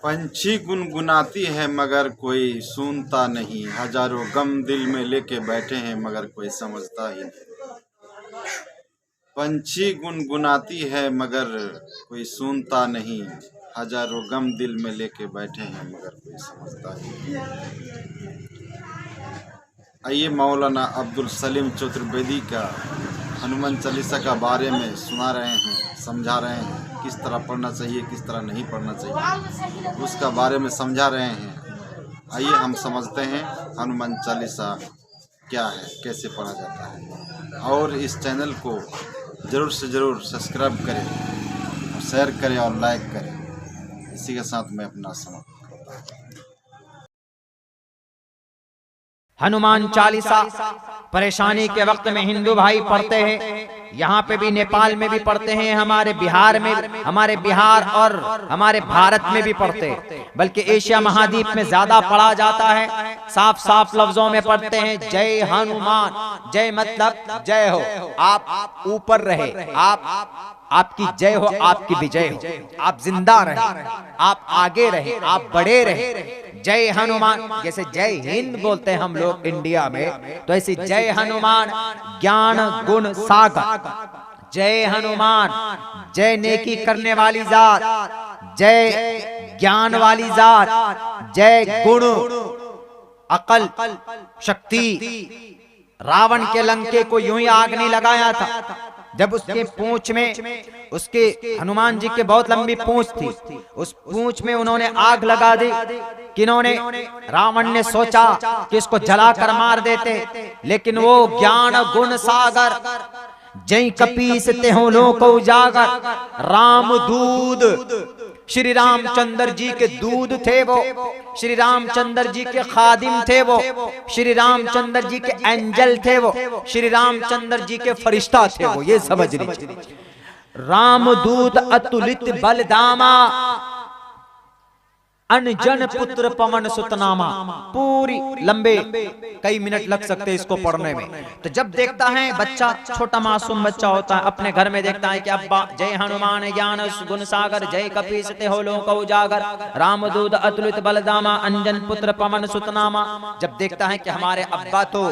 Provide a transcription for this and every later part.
पंछी गुनगुनाती है मगर कोई सुनता नहीं, हजारों गम दिल में लेके बैठे हैं मगर कोई समझता ही नहीं। पंछी गुनगुनाती है मगर कोई सुनता नहीं, हजारों गम दिल में लेके बैठे हैं मगर कोई समझता ही नहीं। आइए मौलाना अब्दुल सलीम चतुर्वेदी का हनुमान चालीसा का बारे में सुना रहे हैं, समझा रहे हैं, किस तरह पढ़ना चाहिए किस तरह नहीं पढ़ना चाहिए उसका बारे में समझा रहे हैं। आइए हम समझते हैं हनुमान चालीसा क्या है, कैसे पढ़ा जाता है। और इस चैनल को ज़रूर से ज़रूर सब्सक्राइब करें, शेयर करें और लाइक करें। इसी के साथ मैं अपना समाप्त करता हूँ। हनुमान चालीसा परेशानी के वक्त में हिंदू भाई पढ़ते हैं, यहाँ पे भी नेपाल में भी पढ़ते हैं, हमारे बिहार में, हमारे बिहार और हमारे भारत में भी पढ़ते हैं, बल्कि एशिया महाद्वीप में ज्यादा पढ़ा जाता है। साफ साफ लफ्जों में पढ़ते हैं, जय हनुमान। जय मतलब जय हो, आप ऊपर रहे, आपकी जय हो, आपकी विजय हो, आप जिंदा रहे, आप आगे रहे, आप बड़े रहे। जय हनुमान, जैसे जय हिंद बोलते हैं हम लोग इंडिया में, तो ऐसी जय हनुमान ज्ञान गुण सागर। जय हनुमान, जय नेकी करने वाली जात, जय ज्ञान वाली जात, जय गुण अकल शक्ति। रावण के लंके को यूं ही आग नहीं लगाया था, जब उसके पूंछ में, उसके हनुमान जी के बहुत लंबी पूंछ थी, उस पूंछ में उन्होंने आग लगा दी। किन्होंने? रावण ने सोचा कि इसको जलाकर मार देते, लेकिन वो ज्ञान गुण सागर, जय कपीस ते हो लोक उजागर, राम दूध, श्री रामचंद्र जी के दूध थे वो, श्री रामचंद्र जी के खादिम थे वो, श्री रामचंद्र जी के एंजल थे वो, श्री रामचंद्र जी के फरिश्ता थे वो। ये समझ लीजिए, रामदूत अतुलित बलदामा, अनजन पुत्र पवन सुतनामा। पूरी लंबे कई मिनट लग सकते हैं इसको पढ़ने में। तो जब देखता है बच्चा, छोटा मासूम बच्चा होता है, अपने घर में देखता है कि अब्बा जय हनुमान ज्ञान गुण सागर, जय कपीस ते हो लोक उजागर, रामदूत अतुलित बलदामा, अंजन पुत्र पवन सुतनामा। जब देखता है कि हमारे अब्बा तो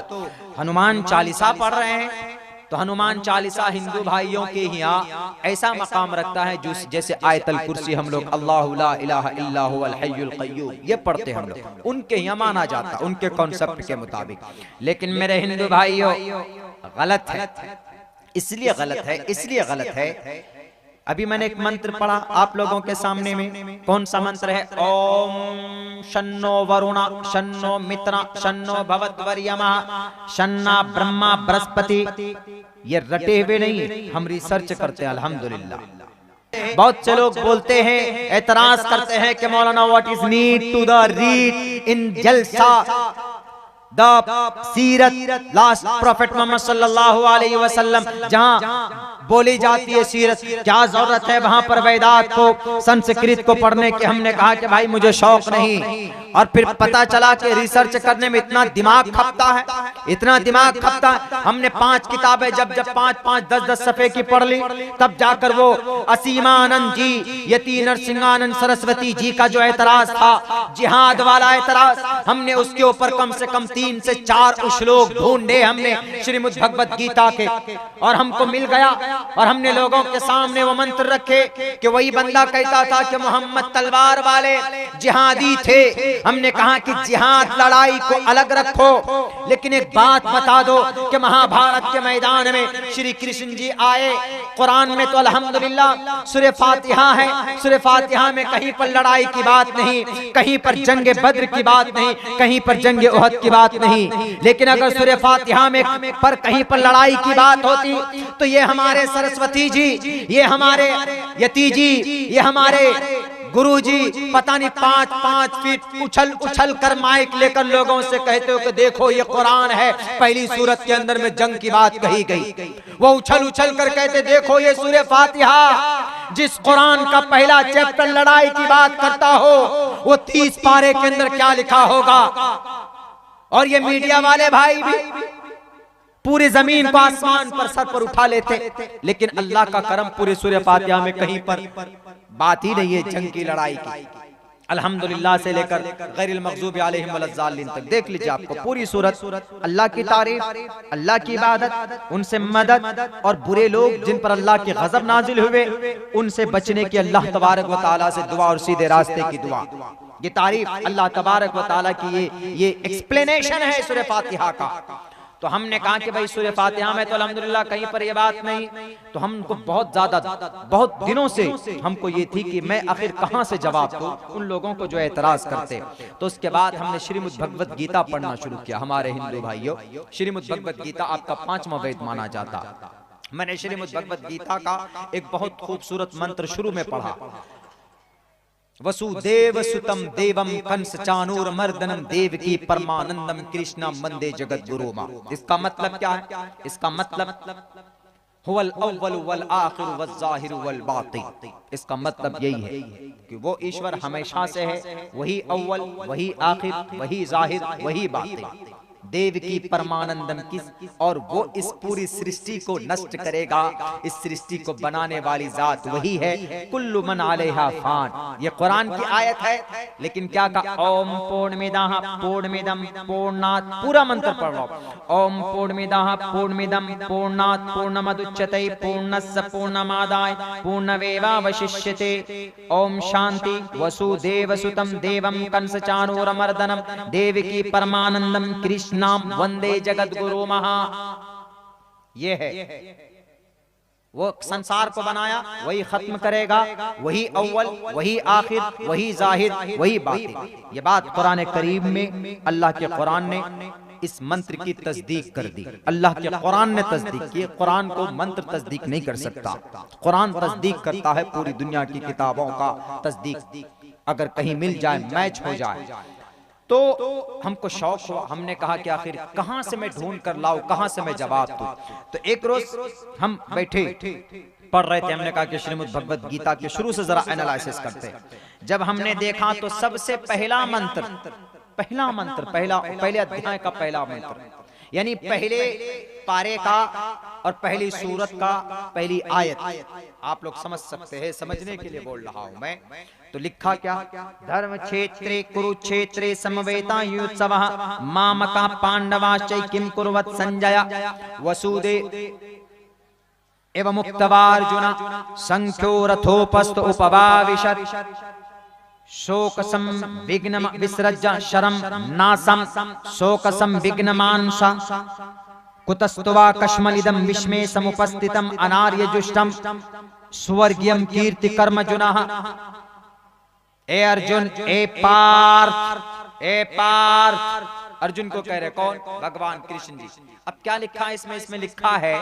हनुमान चालीसा पढ़ रहे हैं, तो हनुमान चालीसा हिंदू भाइयों के यहाँ ऐसा मकाम रखता है जैसे आयतल कुर्सी हम लोग अल्लाहु ला इलाहा इल्ला हुवल हय्युल क़य्यूम ये पढ़ते हम लोग, उनके यहाँ माना जाता है, उनके कॉन्सेप्ट के मुताबिक। लेकिन मेरे हिंदू भाइयों गलत है, इसलिए गलत है, इसलिए गलत है। अभी मैंने एक मंत्र पढ़ा आप लोगों के सामने में, कौन सा मंत्र है? ओम शन्नो वरुणा शन्नो मित्रा शन्नो भवद्वर्यमः शन्ना ब्रह्मा बृहस्पति। ये रटे हुए नहीं, हम रिसर्च करते हैं अल्हम्दुलिल्लाह। बहुत से लोग बोलते हैं, एतराज करते हैं कि मौलाना what is need to the read in जलसा द सीरत लास्ट प्रॉफिट मोहम्मद सल्लल्लाहु अलैहि वसल्लम, जहां बोली जाती है सीरत, क्या जरूरत है वहां पर वेदात को, संस्कृत को पढ़ने के? हमने कहा कि भाई मुझे शौक नहीं। और फिर पता चला कि रिसर्च करने में इतना दिमाग खपता है, इतना दिमाग खपता है। हमने 5 किताबें जब 5-5 10-10 सफ़े की पढ़ ली, तब जाकर वो असीमानंद जी, यति नरसिंहानंद सरस्वती जी का जो एतराज था, जिहाद वाला एतराज, हमने उसके ऊपर कम से कम 3 से 4 श्लोक ढूंढे हमने श्रीमद् भगवत गीता के, और हमको मिल गया। और हमने लोगों के सामने वो मंत्र रखे कि वही बंदा कहता था कि मोहम्मद तलवार वाले जिहादी थे। हमने कहा कि जिहाद लड़ाई को अलग रखो, लेकिन एक बात बता दो कि महाभारत के मैदान में श्री कृष्ण जी आए, कुरान में तो अल्हम्दुलिल्लाह सूरह फातिहा है, सूरह फातिहा में कहीं पर लड़ाई की बात नहीं, कहीं पर जंग बद्र की बात नहीं, कहीं पर जंग उहद की बात नहीं। लेकिन अगर सूरह फातिहा में पर कहीं पर लड़ाई की बात होती, तो ये हमारे सरस्वती जी, ये हमारे यति जी, ये हमारे गुरु जी पता नहीं 5-5 फीट उछल उछल कर माइक लेकर लोगों से कहते हो कि देखो ये कुरान है, पहली सूरत के अंदर में जंग की बात कही गई। वो उछल उछल कर कहते देखो ये सूरह फातिहा, जिस कुरान का पहला चैप्टर लड़ाई की बात करता हो, वो 30 पारे के अंदर क्या लिखा होगा। और ये मीडिया वाले भाई भी पूरी जमीन को आसमान पर सर पर उठा लेते, लेकिन अल्लाह का करम पूरे सूरह फातिहा में कहीं पर बात ही नहीं है जंग की लड़ाई की। अल्हम्दुलिल्लाह से लेकर गैरिल मग़ज़ूबि अलैहिम वलज़्ज़ालिन तक देख लीजिए, आपको पूरी सूरत अल्लाह की तारीफ, अल्लाह की इबादत, उनसे मदद और बुरे लोग जिन पर अल्लाह के गज़ब नाजिल हुए उनसे बचने की अल्लाह तबारक व तआला से दुआ और सीधे रास्ते की दुआ। ये तारीफ अल्लाह तबारक व तआला की ये एक्सप्लेनेशन है सूरह फातिहा का। तो हमने कहा कि भाई सूरह फातिहा में तो अल्हम्दुलिल्लाह कहीं पर ये बात नहीं, तो हमको बहुत दिनों से हमको ये थी कि मैं आखिर कहाँ से जवाब दूं उन लोगों को जो एतराज करते। तो उसके बाद हमने श्रीमद् भगवत गीता पढ़ना शुरू किया। हमारे हिंदू भाइयों, श्रीमद् भगवत गीता आपका 5वां वेद माना जाता। मैंने श्रीमद् भगवत गीता का एक बहुत खूबसूरत मंत्र शुरू में पढ़ा, वसुदेव सुतम देवम कंस चानूर मर्दनम देवकी परमानंदम कृष्णम वंदे जगत गुरु मां। इसका मतलब क्या है? इसका मतलब हुवल अव्वल वल आखिर वल ज़ाहिर वल बातिन। इसका मतलब यही है कि वो ईश्वर हमेशा से है, वही अव्वल, वही आखिर, वही ज़ाहिर, वही बातिन। देव की परमानंदम किस, और वो इस पूरी सृष्टि को नष्ट करेगा। इस सृष्टि को बनाने वाली जात वही है। कुल्लु मन अलैहा फान, ये कुरान की आयत है। लेकिन क्या कहा? ओम पूर्णमिदः पूर्णमिदं पूर्णात्, पूरा मंत्र पढ़ लो। ओम पूर्णमिदः पूर्णमिदं पूर्णात् पूर्णमुदच्यते पूर्णस्य पूर्णमादाय पूर्णमेवावशिष्यते। ओम शांति। वसुदेवसुतं देवं कंसचाणूरमर्दनं देवकी परमानंदम कृष्णं वंदे जगत गुरु महा। ये है वो संसार को बनाया, वही खत्म करेगा, वही अव्वल, वही आखिर, वही जाहिर, वही बातिन। ये बात कुरान करीम में अल्लाह के कुरान ने इस मंत्र की तस्दीक कर दी। अल्लाह के कुरान ने तस्दीक की। कुरान को मंत्र तस्दीक नहीं कर सकता, कुरान तस्दीक करता है पूरी दुनिया की किताबों का तस्दीक। अगर कहीं मिल जाए, मैच हो जाए, तो हमको शौक हुआ। हमने कहा कि आखिर कहां से मैं ढूंढ कर लाऊं, कहां से मैं जवाब दूं। तो एक रोज हम बैठे पढ़ रहे थे, हमने कहा कि श्रीमद् भगवत गीता के शुरू से जरा एनालिसिस करते। जब हमने देखा तो सबसे पहला मंत्र, पहले अध्याय का पहला मंत्र, यानी पहले पारे का और पहली सूरत का पहली आयत। आप लोग समझ सकते हैं, समझने के लिए बोल रहा हूं मैं। तो लिखा क्या? धर्म क्षेत्रे कुरुक्षेत्रे समवेतायुत्सवः मामका पांडवाश्च किं कुर्वत् संजय वसुदेव एवं मुक्तवार्जुन संख्यो रथोपस्थ उपवाविशत् शोक संविघ्नम विसृज्य शरम नासम शोक संविघ्नमांस कुतस्तुवा कश्मलिदं विस्मये समुपस्थितम अनार्य जुष्टम स्वर्गीयम कीर्ति कर्मजुनः। ए अर्जुन, ए पार्थ, अर्जुन को कह रहे कौन? भगवान कृष्ण जी। अब क्या लिखा है इसमें? इसमें लिखा है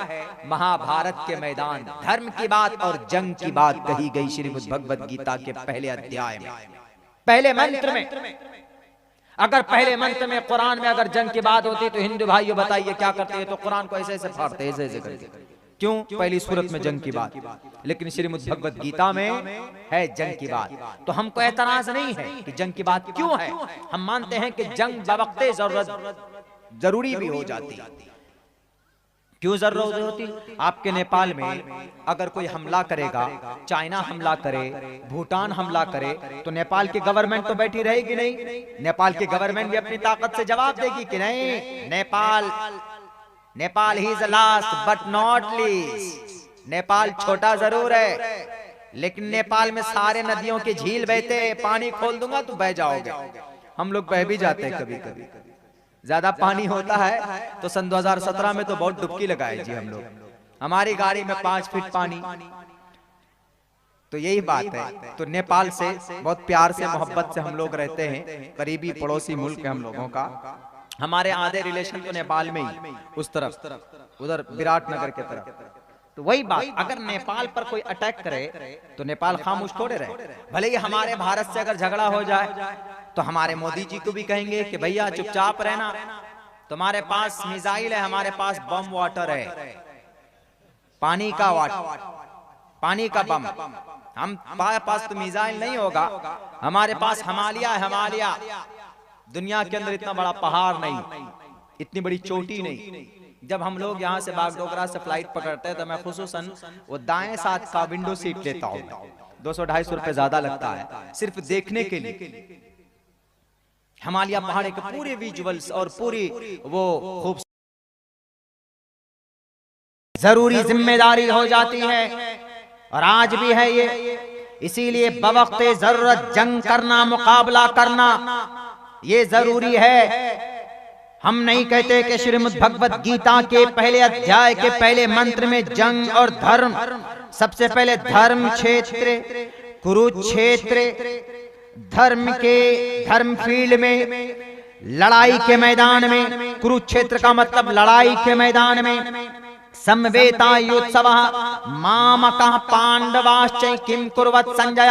महाभारत के मैदान, धर्म की बात और जंग की बात कही गई श्रीमद् भगवत गीता के पहले अध्याय में, पहले मंत्र में। अगर पहले मंत्र में कुरान में अगर जंग की बात होती तो हिंदू भाइयों बताइए क्या करते हैं? तो कुरान को ऐसे ऐसे फाड़ते, ऐसे ऐसे करके। क्यों? पहली सूरत में जंग की बात, लेकिन श्रीमद् भगवत गीता में है जंग की बात। तो हमको एतराज नहीं है कि जंग की बात क्यों है। हम मानते हैं कि जंग बवक्ते जरूरत जरूरी भी हो जाती। क्यों जरूरत होती? आपके नेपाल में अगर कोई हमला करेगा, चाइना हमला करे, भूटान हमला करे, तो नेपाल की गवर्नमेंट तो बैठी रहेगी नहीं। नेपाल की गवर्नमेंट भी अपनी ताकत से जवाब देगी कि नहीं, Nepal he is last but not least. Nepal छोटा जरूर है, लेकिन नेपाल में सारे नदियों की झील बहते, पानी खोल दूंगा तो बह जाओगे। हम लोग बह भी जाते हैं कभी कभी, ज्यादा पानी होता है तो सन 2017 में तो बहुत डुबकी लगाए जी हम लोग। हमारी गाड़ी में 5 फीट पानी। तो यही बात है। तो नेपाल से बहुत प्यार से मोहब्बत से हम लोग रहते हैं, करीबी पड़ोसी मुल्क है हम लोगों का। हमारे आधे रिलेशन तो नेपाल में ही, उस तरफ, उधर विराटनगर के तरफ। तो वही बात, अगर नेपाल पर कोई अटैक करे तो नेपाल खामोश थोड़े रहे। भले ही हमारे भारत से अगर झगड़ा हो जाए तो हमारे मोदी जी को भी कहेंगे कि भैया चुपचाप रहना, तुम्हारे पास मिसाइल है, हमारे पास बम वाटर है, पानी का वाटर, पानी का बम। हमारे पास तो मिसाइल नहीं होगा, हमारे पास हिमालय है, हिमालय। दुनिया के अंदर इतना बड़ा पहाड़ नहीं, इतनी बड़ी चोटी नहीं। जब हम लोग यहाँ से बागडोगरा से फ्लाइट पकड़ते हैं तो मैं खुसूसन वो दाएं साथ का विंडो सीट लेता हूँ, 200-250 रुपए ज्यादा लगता है सिर्फ देखने के लिए। हिमालय पहाड़ के पूरे विजुअल्स और पूरी वो खूब जरूरी जिम्मेदारी हो जाती है, और आज भी है ये। इसीलिए बवक्ते जरूरत जंग करना, मुकाबला करना ये जरूरी है। हम नहीं कहते कि श्रीमद् भगवत गीता के पहले अध्याय के पहले मंत्र में जंग और धर्म, सबसे पहले धर्म क्षेत्र कुरुक्षेत्र, धर्म फील्ड में, लड़ाई के मैदान में, कुरुक्षेत्र का मतलब लड़ाई के मैदान में, समवेतायुत्सव मामकः पांडवाश्च किम कुर्वत संजय।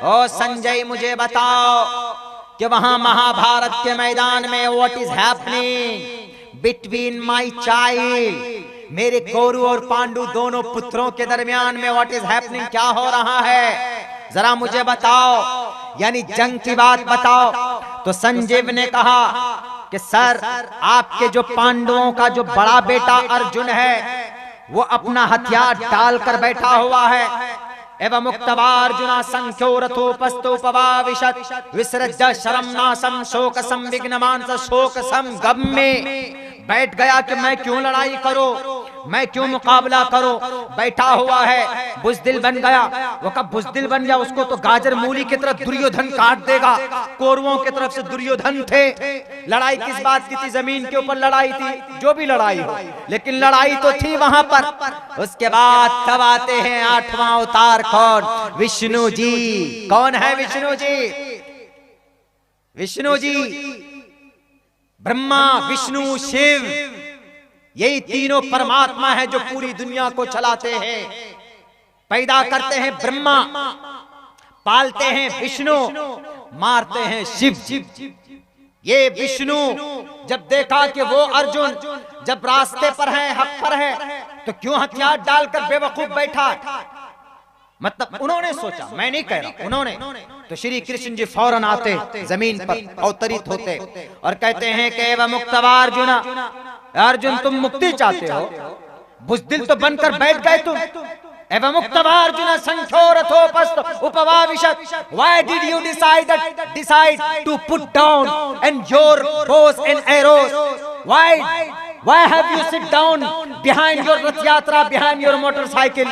ओ संजय मुझे बताओ कि वहां महाभारत के मैदान में what is happening between my child, मेरे कौरव और पांडु दोनों पुत्रों के दरमियान में व्हाट इज हैपनिंग, क्या हो रहा है जरा मुझे बताओ, यानी जंग की बात बताओ। तो संजीव ने कहा कि सर आपके जो पांडवों का जो बड़ा बेटा अर्जुन है वो अपना हथियार डालकर बैठा हुआ है। एवं मुक्तवार्जुना संख्यो रथोपस्थोपवाविशत विसृज शरम नासम शोक संविघ्न मानस शोक सम गम में बैठ गया कि मैं क्यों लड़ाई करूं, मैं क्यों मुकाबला करूं, बैठा हुआ है, बुजदिल बन गया। वो कब बुजदिल बन गया, उसको तो गाजर मूली की तरफ दुर्योधन काट देगा। कौरवों की तरफ से दुर्योधन थे। लड़ाई किस बात की थी, जमीन के ऊपर लड़ाई थी, जो भी लड़ाई हो, लेकिन लड़ाई तो थी वहां पर। उसके बाद तब आते हैं 8वां अवतार, कौन, विष्णु जी। कौन है विष्णु जी? विष्णु जी ब्रह्मा विष्णु शिव, यही तीनों परमात्मा है जो पूरी दुनिया को चलाते हैं। पैदा करते हैं ब्रह्मा, पालते हैं विष्णु, मारते हैं शिव। ये विष्णु जब देखा कि वो अर्जुन जब रास्ते पर है, हक पर है, तो क्यों हथियार डालकर बेवकूफ बैठा, मतलब उन्होंने सोचा, मैं नहीं कह रहा, उन्होंने। तो श्री कृष्ण जी फौरन आते, जमीन पर अवतरित होते और कहते हैं कि एवं मुक्तवार्जुन, अर्जुन तुम मुक्ति चाहते हो, बुजदिल तो बनकर बैठ गए तुम। एवं मुक्तवार्जुन संख्यो रथोपस्थ उपवाविशत, why did you decide to put down and your bows and arrows, Why have you sit down behind your रथ यात्रा, behind your motorcycle?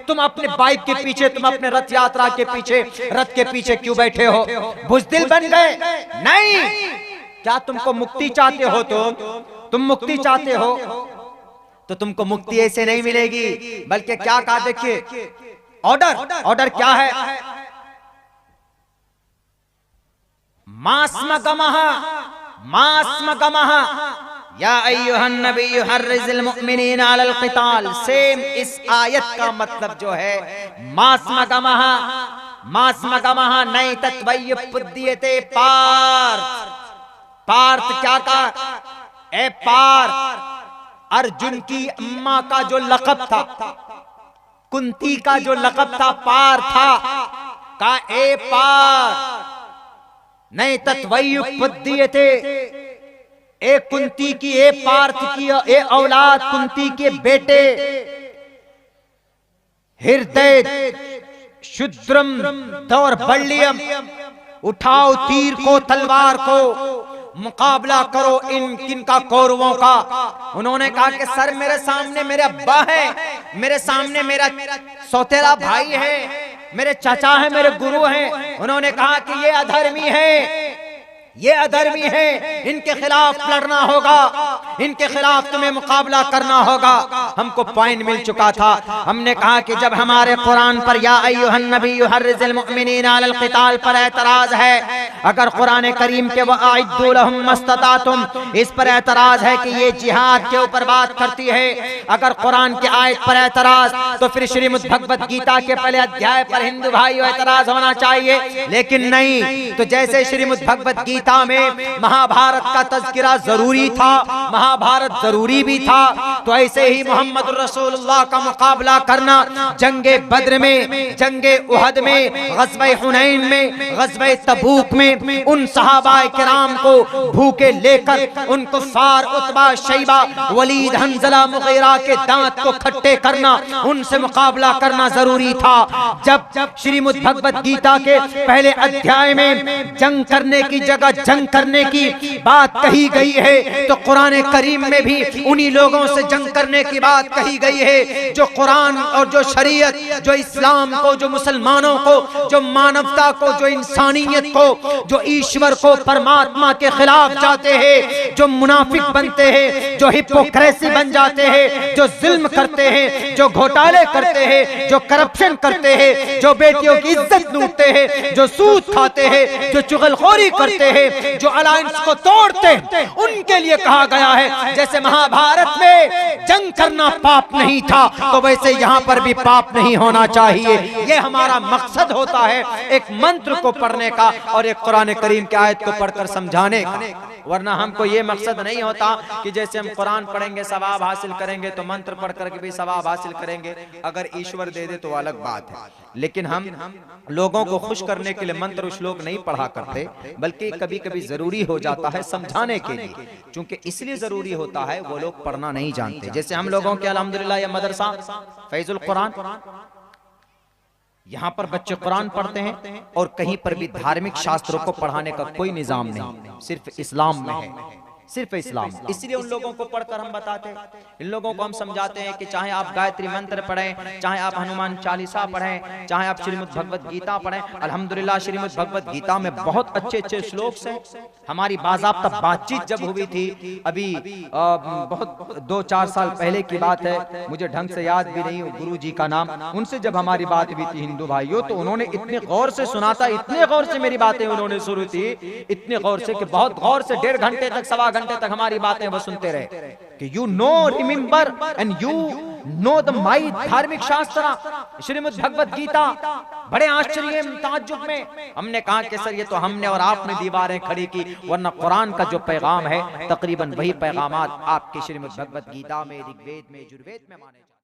तुम अपने बाइक के पीछे, तुम अपने रथ यात्रा के पीछे, रथ के पीछे क्यों बैठे हो? बुजदिल बन गए? नहीं। क्या तुमको मुक्ति चाहते हो? तुम मुक्ति चाहते हो तो तुमको मुक्ति ऐसे नहीं मिलेगी, बल्कि क्या कहा देखिए, ऑर्डर क्या है? मास्मगमः या अय्युहन नबी हर्रिज़िल मुमिनीना अलल क़िताल। सेम इस आयत का मतलब जो है मास्मगमः नैतत्वयुपद्यते पार्थ क्या कहा? ए पार्थ, अर्जुन की अम्मा का जो लक़ब था, कुंती का जो लक़ब था पार था, का ए पार नैतत्वयुपद्यते, ए कुंती की, ए पार्थ की, ए औलाद कुंती के बेटे, हृदय शुद्रम दौर्बल्यम, उठाओ तीर को, तलवार को, मुकाबला करो किनका? कौरवों का। उन्होंने कहा कि सर मेरे सामने मेरे अब्बा है, मेरे सामने मेरा सौतेला भाई है, मेरे चाचा है, मेरे गुरु हैं। उन्होंने कहा कि ये अधर्मी है, ये अधर्मी है, इनके खिलाफ लड़ना होगा, इनके खिलाफ तुम्हें मुकाबला करना होगा। हमको पॉइंट मिल चुका था। हमने कहा कि जब हमारे कुरान पर या अय्युहन नबी हर्रिज़िल मुमिनीना अलल क़िताल पर एतराज है, अगर कुरान करीम के वअइद्दू लहुम मस्ततातुम, इस पर एतराज है कि ये जिहाद के ऊपर बात करती है, अगर कुरान की आयत पर एतराज, तो फिर श्रीमद् भगवत गीता के पहले अध्याय पर हिंदू भाइयों एतराज होना चाहिए, लेकिन नहीं। तो जैसे श्रीमद् भगवत गीता गीता में महाभारत का तज़किरा जरूरी था, महाभारत जरूरी भी था, तो ऐसे ही मोहम्मद रसूलुल्लाह का मुकाबला करना जंगे बद्र में, जंगे उहद में, ग़ज़वे हुनैन में, ग़ज़वे तबूक में उन सहाबाए किराम को भूखे लेकर उन कुफ़ार उतबा, शैबा, वलीद, हंज़ला, मुग़ीरा के दांत को खट्टे करना, उनसे मुकाबला करना जरूरी था। जब श्रीमद् भगवत गीता के पहले अध्याय में जंग करने की जगह जंग करने की बात कही गई है, तो कुरान करीम में भी उन्हीं लोगों से जंग करने की बात कही गई है जो कुरान और जो शरीयत, जो इस्लाम को, जो मुसलमानों को, जो मानवता को, जो इंसानियत को, जो ईश्वर को, परमात्मा के खिलाफ जाते हैं, जो मुनाफिक बनते हैं, जो हिपोक्रेसी बन जाते हैं, जो जुल्म करते हैं, जो घोटाले करते हैं, जो करप्शन करते हैं, जो बेटियों की इज्जत लूटते हैं, जो सूद खाते हैं, जो चुगलखोरी करते हैं, जो अलायंस को तोड़ते हैं, उनके लिए कहा गया है जैसे महाभारत में जंग करना पाप नहीं था, तो वैसे यहाँ पर भी पाप नहीं होना चाहिए। ये हमारा मकसद होता है एक मंत्र को पढ़ने का और एक कुरान करीम की आयत को पढ़कर समझाने का, वरना हमको ये मकसद नहीं होता कि जैसे हम कुरान पढ़ेंगे सवाब हासिल करेंगे तो मंत्र पढ़ करके भी सवाब हासिल करेंगे। अगर ईश्वर दे दे तो अलग बात है, लेकिन हम लोगों को खुश करने के लिए मंत्र श्लोक नहीं पढ़ा करते, बल्कि कभी कभी जरूरी हो जाता है समझाने के लिए, क्योंकि इसलिए जरूरी होता है वो लोग पढ़ना नहीं जानते। जैसे हम लोगों के अल्हम्दुलिल्लाह ये मदरसा फैजुल कुरान, यहाँ पर बच्चे कुरान पढ़ते हैं और कहीं पर भी धार्मिक शास्त्रों को पढ़ाने का कोई निजाम नहीं, सिर्फ इस्लाम में है, सिर्फ इस्लाम। इसलिए उन लोगों को पढ़कर हम बताते हैं, इन लोगों को हम समझाते हैं कि चाहे आप गायत्री मंत्र पढ़ें, चाहे आप हनुमान चालीसा पढ़ें, चाहे आप श्रीमद् भगवत गीता पढ़ें। अल्हम्दुलिल्लाह श्रीमद् भगवत गीता में बहुत अच्छे अच्छे श्लोक हैं। हमारी बाज़ाब्ता बातचीत जब हुई थी, अभी बहुत 2-4 साल पहले की बात है, मुझे ढंग से याद भी नहीं गुरु जी का नाम, उनसे जब हमारी बात हुई थी हिंदू भाइयों, तो उन्होंने इतने गौर से सुना था, इतने गौर से मेरी बातें उन्होंने शुरू थी, इतने गौर से कि बहुत गौर से 1.5 घंटे तक, 1.25 घंटे तक हमारी बातें वो सुनते रहे कि you know, remember and you know the my धार्मिक शास्त्र श्रीमद् भगवत गीता। बड़े आश्चर्य ताज्जुब में हमने कहा कि सर ये तो हमने और आपने दीवारें खड़ी की, वरना कुरान का जो पैगाम है तकरीबन वही पैगामात आपके श्रीमद् भगवत गीता में, ऋग्वेद में, यजुर्वेद में माने जाते हैं।